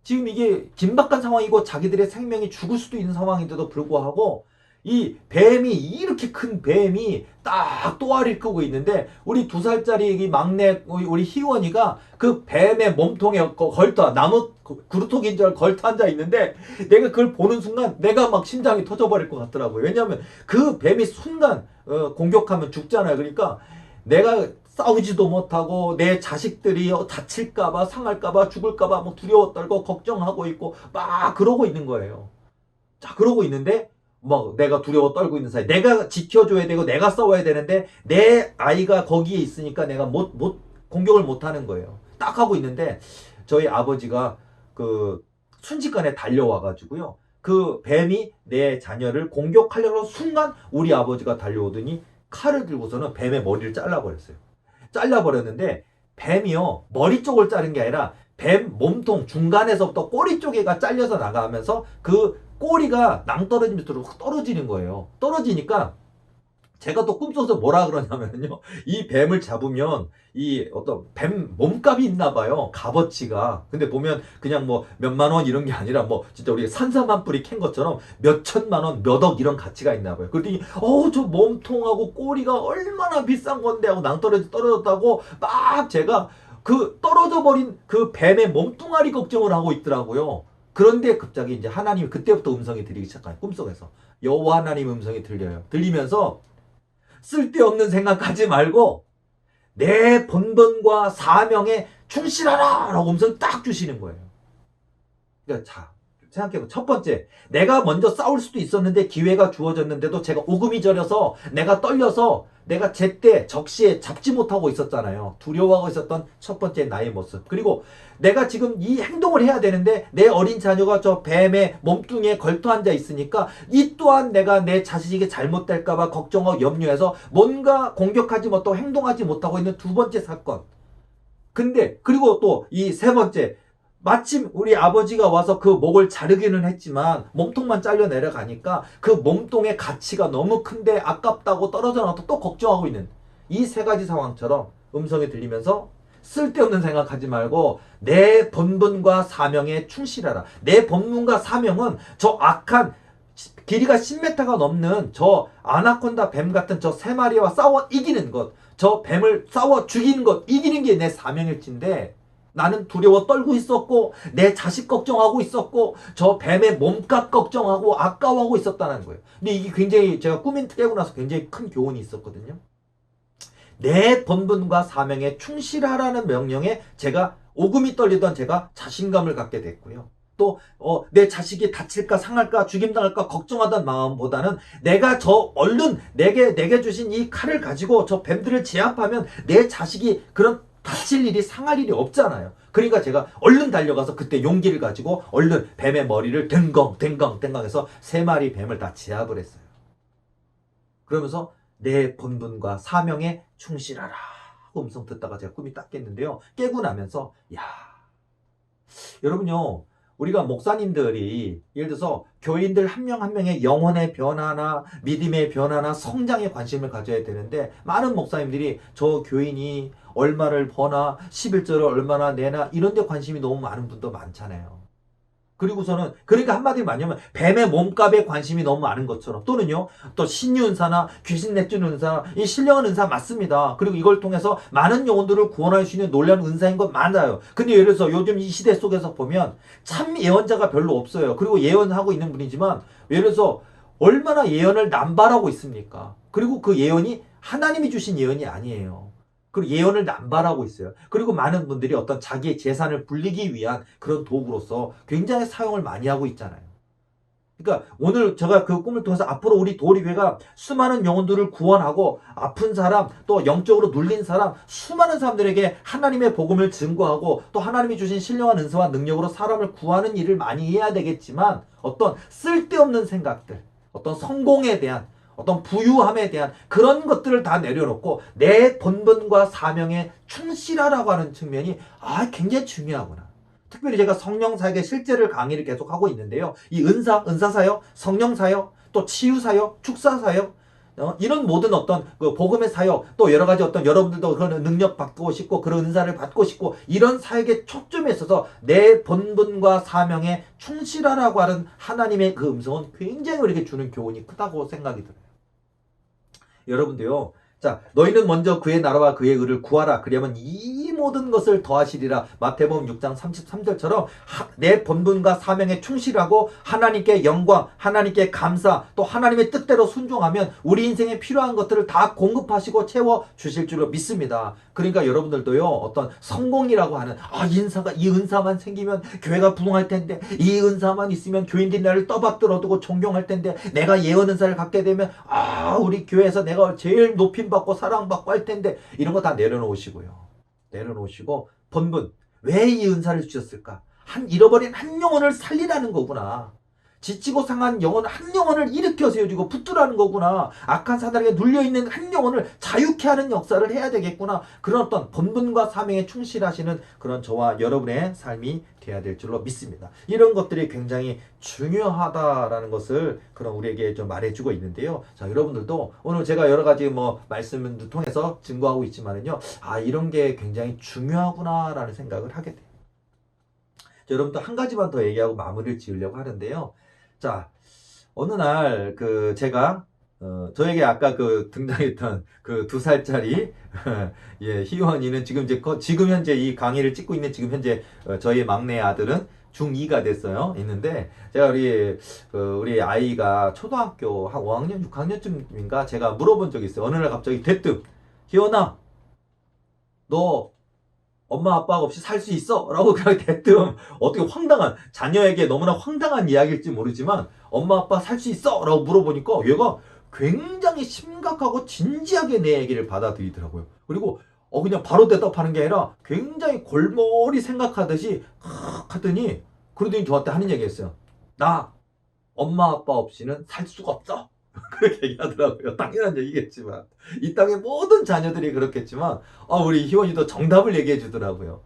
지금 이게 긴박한 상황이고 자기들의 생명이 죽을 수도 있는 상황인데도 불구하고 이 뱀이, 이렇게 큰 뱀이 딱 또아리를 끄고 있는데 우리 2살짜리 이 막내 우리 희원이가 그 뱀의 몸통에 걸터, 나무 그루터기인 줄 알고 걸터 앉아 있는데 내가 그걸 보는 순간 내가 막 심장이 터져버릴 것 같더라고요. 왜냐하면 그 뱀이 순간 공격하면 죽잖아요. 그러니까 내가 싸우지도 못하고 내 자식들이 다칠까봐, 상할까봐, 죽을까봐 뭐 두려워 떨고 걱정하고 있고 막 그러고 있는 거예요. 자, 그러고 있는데 뭐 내가 두려워 떨고 있는 사이, 내가 지켜줘야 되고 내가 싸워야 되는데 내 아이가 거기에 있으니까 내가 공격을 못 하는 거예요. 딱 하고 있는데 저희 아버지가 순식간에 달려와 가지고요, 그 뱀이 내 자녀를 공격하려고 순간 우리 아버지가 달려오더니 칼을 들고서는 뱀의 머리를 잘라버렸어요. 잘라버렸는데 뱀이요, 머리 쪽을 자른 게 아니라 뱀 몸통 중간에서부터 꼬리 쪽에가 잘려서 나가면서 그 꼬리가 낭떠러지 밑으로 떨어지는 거예요. 떨어지니까 제가 또 꿈속에서 뭐라 그러냐면요, 이 뱀을 잡으면 이 어떤 뱀 몸값이 있나 봐요. 값어치가. 근데 보면 그냥 뭐 몇만 원 이런 게 아니라 뭐 진짜 우리 산삼한 뿌리 캔 것처럼 몇 천만 원, 몇 억 이런 가치가 있나 봐요. 그랬더니 저 몸통하고 꼬리가 얼마나 비싼 건데 하고 낭떠러지 떨어졌다고 막 제가 그 떨어져 버린 그 뱀의 몸뚱아리 걱정을 하고 있더라고요. 그런데 갑자기 이제 하나님이 그때부터 음성이 들리기 시작해요. 꿈속에서 여호와 하나님 음성이 들려요. 들리면서 쓸데없는 생각하지 말고 내 본분과 사명에 충실하라 라고 음성 딱 주시는 거예요. 그러니까 자, 생각해봐. 첫 번째, 내가 먼저 싸울 수도 있었는데 기회가 주어졌는데도 제가 오금이 저려서 내가 떨려서 내가 제때 적시에 잡지 못하고 있었잖아요. 두려워하고 있었던 첫 번째 나의 모습. 그리고 내가 지금 이 행동을 해야 되는데 내 어린 자녀가 저 뱀의 몸뚱이에 걸터 앉아 있으니까 이 또한 내가 내 자식이 잘못될까봐 걱정하고 염려해서 뭔가 공격하지 못하고 행동하지 못하고 있는 두 번째 사건. 근데 그리고 또 이 세 번째, 마침 우리 아버지가 와서 그 목을 자르기는 했지만 몸통만 잘려 내려가니까 그 몸통의 가치가 너무 큰데 아깝다고 떨어져 나와서 또 걱정하고 있는 이 세 가지 상황처럼 음성이 들리면서 쓸데없는 생각하지 말고 내 본분과 사명에 충실하라. 내 본분과 사명은 저 악한 길이가 10m가 넘는 저 아나콘다 뱀 같은 저 세 마리와 싸워 이기는 것, 저 뱀을 싸워 죽이는 것, 이기는 게 내 사명일진데 나는 두려워 떨고 있었고 내 자식 걱정하고 있었고 저 뱀의 몸값 걱정하고 아까워하고 있었다는 거예요. 근데 이게 굉장히 제가 꿈이 깨고 나서 굉장히 큰 교훈이 있었거든요. 내 본분과 사명에 충실하라는 명령에 제가 오금이 떨리던 제가 자신감을 갖게 됐고요. 또 내 자식이 다칠까 상할까 죽임당할까 걱정하던 마음보다는 내가 저 얼른 내게 주신 이 칼을 가지고 저 뱀들을 제압하면 내 자식이 그런 다칠 일이 상할 일이 없잖아요. 그러니까 제가 얼른 달려가서 그때 용기를 가지고 얼른 뱀의 머리를 댕강 해서 세 마리 뱀을 다 제압을 했어요. 그러면서 내 본분과 사명에 충실하라 하고 음성 듣다가 제가 꿈이 딱 깼는데요. 깨고 나면서 여러분요, 우리가 목사님들이 예를 들어서 교인들 한 명 한 명의 영혼의 변화나 믿음의 변화나 성장에 관심을 가져야 되는데 많은 목사님들이 저 교인이 얼마를 버나 11조를 얼마나 내나 이런 데 관심이 너무 많은 분도 많잖아요. 그리고서는 그러니까 한마디로 말하면 뱀의 몸값에 관심이 너무 많은 것처럼 또는요 또 신유은사나 귀신 내쫓는 은사 이 신령한 은사 맞습니다. 그리고 이걸 통해서 많은 영혼들을 구원할 수 있는 놀라운 은사인 건 맞아요. 근데 예를 들어서 요즘 이 시대 속에서 보면 참 예언자가 별로 없어요. 그리고 예언하고 있는 분이지만 예를 들어서 얼마나 예언을 남발하고 있습니까? 그리고 그 예언이 하나님이 주신 예언이 아니에요. 그리고 예언을 남발하고 있어요. 그리고 많은 분들이 어떤 자기의 재산을 불리기 위한 그런 도구로서 굉장히 사용을 많이 하고 있잖아요. 그러니까 오늘 제가 그 꿈을 통해서 앞으로 우리 도리교회가 수많은 영혼들을 구원하고 아픈 사람 또 영적으로 눌린 사람 수많은 사람들에게 하나님의 복음을 증거하고 또 하나님이 주신 신령한 은사와 능력으로 사람을 구하는 일을 많이 해야 되겠지만 어떤 쓸데없는 생각들 어떤 성공에 대한 어떤 부유함에 대한 그런 것들을 다 내려놓고 내 본분과 사명에 충실하라고 하는 측면이 굉장히 중요하구나. 특별히 제가 성령 사역의 실제를 강의를 계속 하고 있는데요. 이 은사 사역, 성령 사역, 또 치유 사역, 축사 사역 이런 모든 어떤 그 복음의 사역 또 여러 가지 어떤 여러분들도 그런 능력 받고 싶고 그런 은사를 받고 싶고 이런 사역에 초점에 있어서 내 본분과 사명에 충실하라고 하는 하나님의 그 음성은 굉장히 우리에게 주는 교훈이 크다고 생각이 들어요. 여러분도요. 자, 너희는 먼저 그의 나라와 그의 의를 구하라. 그러면 이 모든 것을 더하시리라. 마태복음 6장 33절처럼 내 본분과 사명에 충실하고 하나님께 영광, 하나님께 감사, 또 하나님의 뜻대로 순종하면 우리 인생에 필요한 것들을 다 공급하시고 채워 주실 줄로 믿습니다. 그러니까 여러분들도요. 어떤 성공이라고 하는 이 은사만 생기면 교회가 부흥할 텐데 이 은사만 있으면 교인들이 나를 떠받들어두고 존경할 텐데 내가 예언 은사를 갖게 되면 우리 교회에서 내가 제일 높임 받고 사랑받고 할 텐데 이런 거 다 내려놓으시고요. 내려놓으시고 본분 왜 이 은사를 주셨을까? 잃어버린 한 영혼을 살리라는 거구나. 지치고 상한 영혼 한 영혼을 일으켜 세워주고 붙들라는 거구나. 악한 사단에게 눌려있는 한 영혼을 자유케 하는 역사를 해야 되겠구나. 그런 어떤 본분과 사명에 충실하시는 그런 저와 여러분의 삶이 되어야 될 줄로 믿습니다. 이런 것들이 굉장히 중요하다라는 것을 그런 우리에게 좀 말해주고 있는데요. 자, 여러분들도 오늘 제가 여러 가지 말씀을 통해서 증거하고 있지만은요. 이런 게 굉장히 중요하구나라는 생각을 하게 돼요. 자, 여러분들 한 가지만 더 얘기하고 마무리를 지으려고 하는데요. 자, 어느 날 제가 저에게 아까 등장했던 2살짜리 희원이는 지금 현재 이 강의를 찍고 있는 지금 현재 저희 막내 아들은 중2가 됐어요. 있는데 제가 우리 아이가 초등학교 한 5학년 6학년쯤인가 제가 물어본 적이 있어요. 어느 날 갑자기 대뜸 희원아 너 엄마 아빠가 없이 살 수 있어? 라고 그냥 대뜸 어떻게 자녀에게 너무나 황당한 이야기일지 모르지만 엄마 아빠 살 수 있어? 라고 물어보니까 얘가 굉장히 심각하고 진지하게 내 얘기를 받아들이더라고요. 그리고 그냥 바로 대답하는 게 아니라 굉장히 골머리 생각하듯이 하더니 그러더니 저한테 하는 얘기였어요. 나 엄마 아빠 없이는 살 수가 없어. 그렇게 얘기하더라고요. 당연한 얘기겠지만 이 땅의 모든 자녀들이 그렇겠지만 우리 희원이도 정답을 얘기해 주더라고요.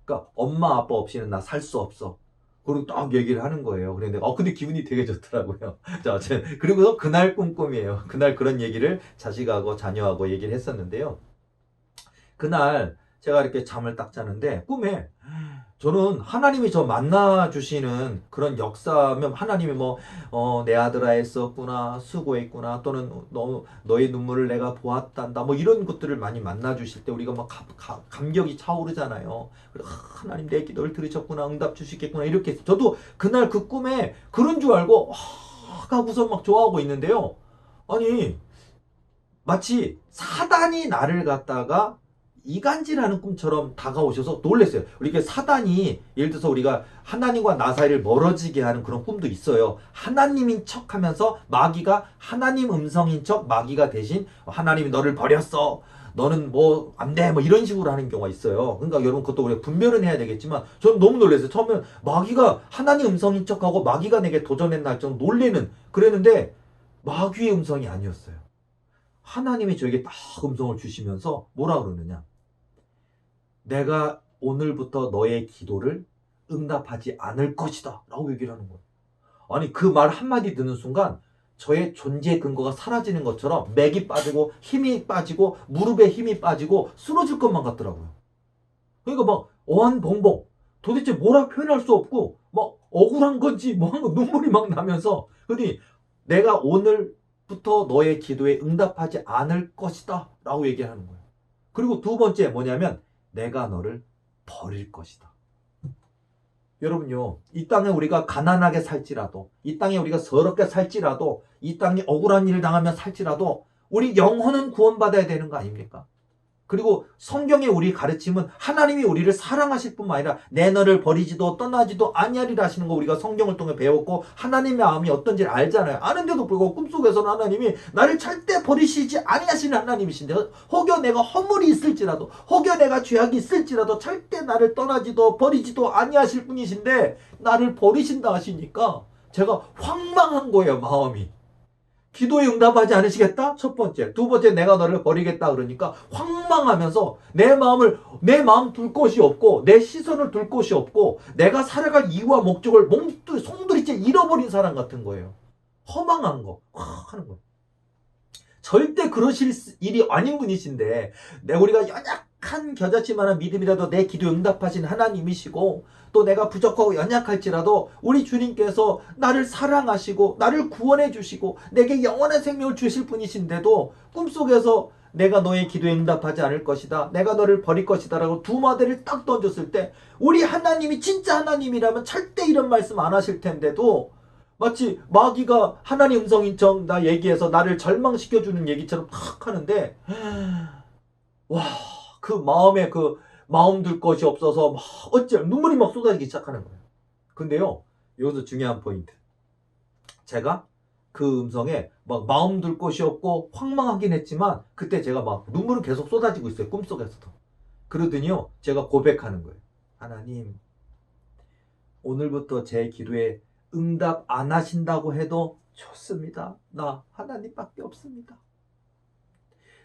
그러니까 엄마 아빠 없이는 나 살 수 없어. 그리고 딱 얘기를 하는 거예요. 그런데 근데 기분이 되게 좋더라고요. 자, 그리고 그날 꿈이에요. 그날 그런 얘기를 자식하고 자녀하고 얘기를 했었는데요. 그날 제가 이렇게 잠을 딱 자는데 꿈에 저는 하나님이 저 만나 주시는 그런 역사면 하나님이 뭐 내 아들아 애썼구나 수고했구나 또는 너의 눈물을 내가 보았단다 뭐 이런 것들을 많이 만나 주실 때 우리가 막 감격이 차오르잖아요. 그래, 하나님 내 기도를 들으셨구나 응답 주시겠구나 이렇게 해서 저도 그날 그 꿈에 그런 줄 알고 하고서 막 좋아하고 있는데요. 아니 마치 사단이 나를 갖다가 이간질하는 꿈처럼 다가오셔서 놀랐어요. 우리가 사단이 예를 들어서 우리가 하나님과 나 사이를 멀어지게 하는 그런 꿈도 있어요. 하나님인 척하면서 마귀가 하나님 음성인 척 마귀가 대신 하나님이 너를 버렸어. 너는 뭐 안 돼. 뭐 이런 식으로 하는 경우가 있어요. 그러니까 여러분 그것도 우리가 분별은 해야 되겠지만 저는 너무 놀랐어요. 처음에 마귀가 하나님 음성인 척하고 마귀가 내게 도전했나 할 정도 놀래는 그랬는데 마귀의 음성이 아니었어요. 하나님이 저에게 딱 음성을 주시면서 뭐라 그러느냐. 내가 오늘부터 너의 기도를 응답하지 않을 것이다 라고 얘기를 하는 거예요. 아니 그 말 한마디 듣는 순간 저의 존재 근거가 사라지는 것처럼 맥이 빠지고 힘이 빠지고 무릎에 힘이 빠지고 쓰러질 것만 같더라고요. 그러니까 막 어안벙벙 도대체 뭐라 표현할 수 없고 막 억울한 건지 뭐 눈물이 막 나면서 그러니 내가 오늘부터 너의 기도에 응답하지 않을 것이다 라고 얘기하는 거예요. 그리고 두 번째 뭐냐면 내가 너를 버릴 것이다. 여러분요, 이 땅에 우리가 가난하게 살지라도, 이 땅에 우리가 서럽게 살지라도, 이 땅에 억울한 일을 당하며 살지라도, 우리 영혼은 구원받아야 되는 거 아닙니까? 그리고 성경의 우리 가르침은 하나님이 우리를 사랑하실 뿐만 아니라 내 너를 버리지도 떠나지도 아니하리라 하시는 거 우리가 성경을 통해 배웠고 하나님의 마음이 어떤지 알잖아요. 아는데도 불구하고 꿈속에서는 하나님이 나를 절대 버리시지 아니하시는 하나님이신데 혹여 내가 허물이 있을지라도 혹여 내가 죄악이 있을지라도 절대 나를 떠나지도 버리지도 아니하실 분이신데 나를 버리신다 하시니까 제가 황망한 거예요. 마음이. 기도에 응답하지 않으시겠다? 첫 번째. 두 번째, 내가 너를 버리겠다 그러니까 황망하면서 내 마음 둘 곳이 없고 내 시선을 둘 곳이 없고 내가 살아갈 이유와 목적을 송두리째 잃어버린 사람 같은 거예요. 허망한 거 하는 거. 절대 그러실 일이 아닌 분이신데 우리가 연약한 겨자씨만한 믿음이라도 내 기도 응답하신 하나님이시고 또 내가 부족하고 연약할지라도 우리 주님께서 나를 사랑하시고 나를 구원해 주시고 내게 영원한 생명을 주실 분이신데도 꿈속에서 내가 너의 기도에 응답하지 않을 것이다. 내가 너를 버릴 것이다 라고 두 마디를 딱 던졌을 때 우리 하나님이 진짜 하나님이라면 절대 이런 말씀 안 하실 텐데도 마치 마귀가 하나님 음성인 척 나 얘기해서 나를 절망시켜주는 얘기처럼 탁 하는데 와, 그 마음에 그 마음 둘 것이 없어서 막 눈물이 막 쏟아지기 시작하는 거예요. 근데요, 여기서 중요한 포인트. 제가 그 음성에 막 마음 둘 것이 없고 황망하긴 했지만 그때 제가 막 눈물은 계속 쏟아지고 있어요. 꿈속에서도. 그러더니요, 제가 고백하는 거예요. 하나님, 오늘부터 제 기도에 응답 안 하신다고 해도 좋습니다. 나 하나님밖에 없습니다.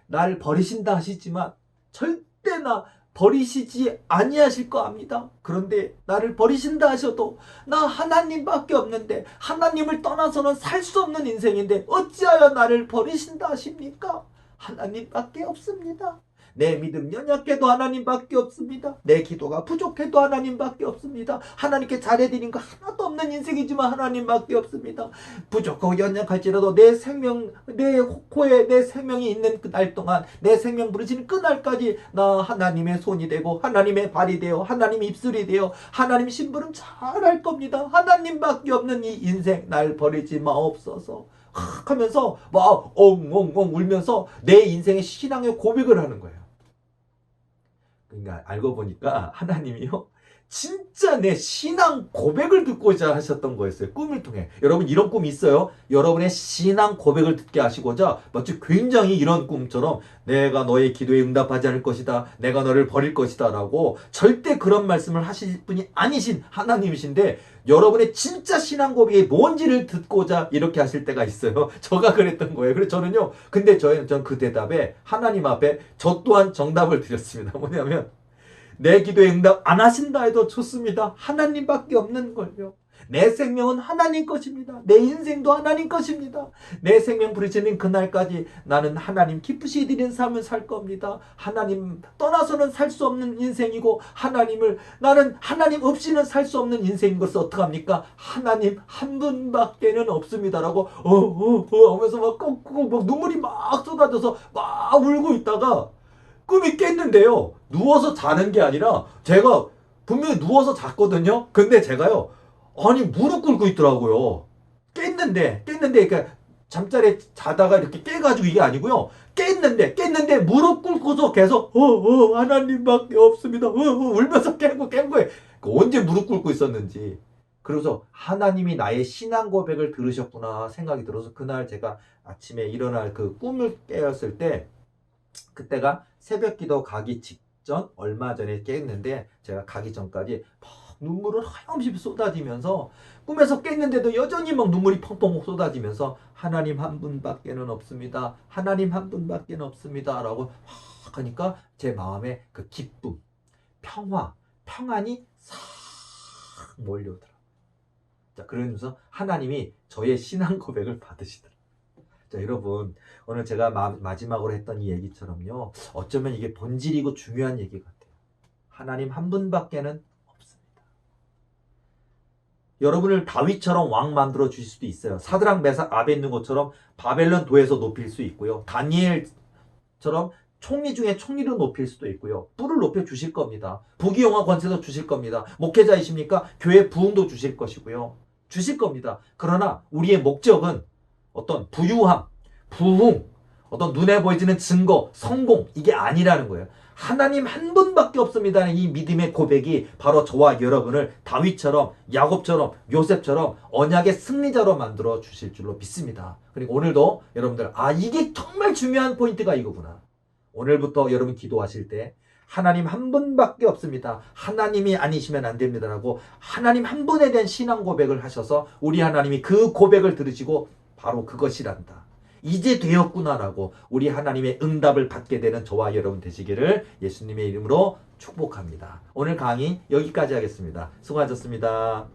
날 버리신다 하시지만 절대 나 버리시지 아니하실 거 압니다. 그런데 나를 버리신다 하셔도 나 하나님밖에 없는데 하나님을 떠나서는 살 수 없는 인생인데 어찌하여 나를 버리신다 하십니까? 하나님밖에 없습니다. 내 믿음 연약해도 하나님밖에 없습니다. 내 기도가 부족해도 하나님밖에 없습니다. 하나님께 잘해드린 거 하나도 없는 인생이지만 하나님밖에 없습니다. 부족하고 연약할지라도 내 생명, 내 코에 내 생명이 있는 그 날 동안 내 생명 부르시는 그 날까지 나 하나님의 손이 되고 하나님의 발이 되어 하나님의 입술이 되어 하나님 심부름 잘할 겁니다. 하나님밖에 없는 이 인생 날 버리지 마옵소서 하면서 막 엉엉엉 울면서 내 인생의 신앙의 고백을 하는 거예요. 그러니까 알고 보니까 하나님이요 진짜 내 신앙 고백을 듣고자 하셨던 거였어요. 꿈을 통해. 여러분 이런 꿈 있어요? 여러분의 신앙 고백을 듣게 하시고자 마치 굉장히 이런 꿈처럼 내가 너의 기도에 응답하지 않을 것이다. 내가 너를 버릴 것이다 라고 절대 그런 말씀을 하실 분이 아니신 하나님이신데 여러분의 진짜 신앙 고백이 뭔지를 듣고자 이렇게 하실 때가 있어요. 저가 그랬던 거예요. 그래서 저는요. 근데 전 그 대답에 하나님 앞에 저 또한 정답을 드렸습니다. 뭐냐면 내 기도에 응답 안 하신다 해도 좋습니다. 하나님밖에 없는 걸요. 내 생명은 하나님 것입니다. 내 인생도 하나님 것입니다. 내 생명 부르시는 그날까지 나는 하나님 기쁘시 드리는 삶을 살 겁니다. 하나님 떠나서는 살 수 없는 인생이고 나는 하나님 없이는 살 수 없는 인생인 것을 어떡합니까? 하나님 한 분밖에는 없습니다라고 하면서 막 눈물이 막 쏟아져서 막 울고 있다가 꿈이 깼는데요. 누워서 자는 게 아니라 제가 분명히 누워서 잤거든요. 근데 제가요. 아니 무릎 꿇고 있더라고요. 깼는데 그러니까 잠자리에 자다가 이렇게 깨가지고 이게 아니고요. 깼는데 무릎 꿇고서 계속 하나님밖에 없습니다. 울면서 깬 거예요. 언제 무릎 꿇고 있었는지. 그래서 하나님이 나의 신앙 고백을 들으셨구나 생각이 들어서 그날 제가 아침에 일어날 그 꿈을 깨었을 때 그때가 새벽기도 가기 직전 얼마 전에 깼는데 제가 가기 전까지 막 눈물을 하염없이 쏟아지면서 꿈에서 깼는데도 여전히 막 눈물이 펑펑 쏟아지면서 하나님 한 분밖에는 없습니다. 하나님 한 분밖에는 없습니다. 라고 막 하니까 제 마음에 그 기쁨, 평안이 싹 몰려오더라고요. 자, 그러면서 하나님이 저의 신앙 고백을 받으시더라고요. 자, 여러분, 오늘 제가 마지막으로 했던 이 얘기처럼요. 어쩌면 이게 본질이고 중요한 얘기 같아요. 하나님 한 분밖에는 없습니다. 여러분을 다윗처럼 왕 만들어 주실 수도 있어요. 사드락, 메삭, 아벳느고처럼 바벨론 도에서 높일 수 있고요. 다니엘처럼 총리 중에 총리로 높일 수도 있고요. 뿔을 높여 주실 겁니다. 부귀영화 권세도 주실 겁니다. 목회자이십니까? 교회 부흥도 주실 것이고요. 주실 겁니다. 그러나 우리의 목적은 어떤 부유함, 부흥, 어떤 눈에 보이지는 증거, 성공 이게 아니라는 거예요. 하나님 한 분밖에 없습니다. 이 믿음의 고백이 바로 저와 여러분을 다윗처럼 야곱처럼 요셉처럼 언약의 승리자로 만들어 주실 줄로 믿습니다. 그리고 오늘도 여러분들 이게 정말 중요한 포인트가 이거구나. 오늘부터 여러분 기도하실 때 하나님 한 분밖에 없습니다. 하나님이 아니시면 안 됩니다라고 하나님 한 분에 대한 신앙 고백을 하셔서 우리 하나님이 그 고백을 들으시고 바로 그것이란다. 이제 되었구나라고 우리 하나님의 응답을 받게 되는 저와 여러분 되시기를 예수님의 이름으로 축복합니다. 오늘 강의 여기까지 하겠습니다. 수고하셨습니다.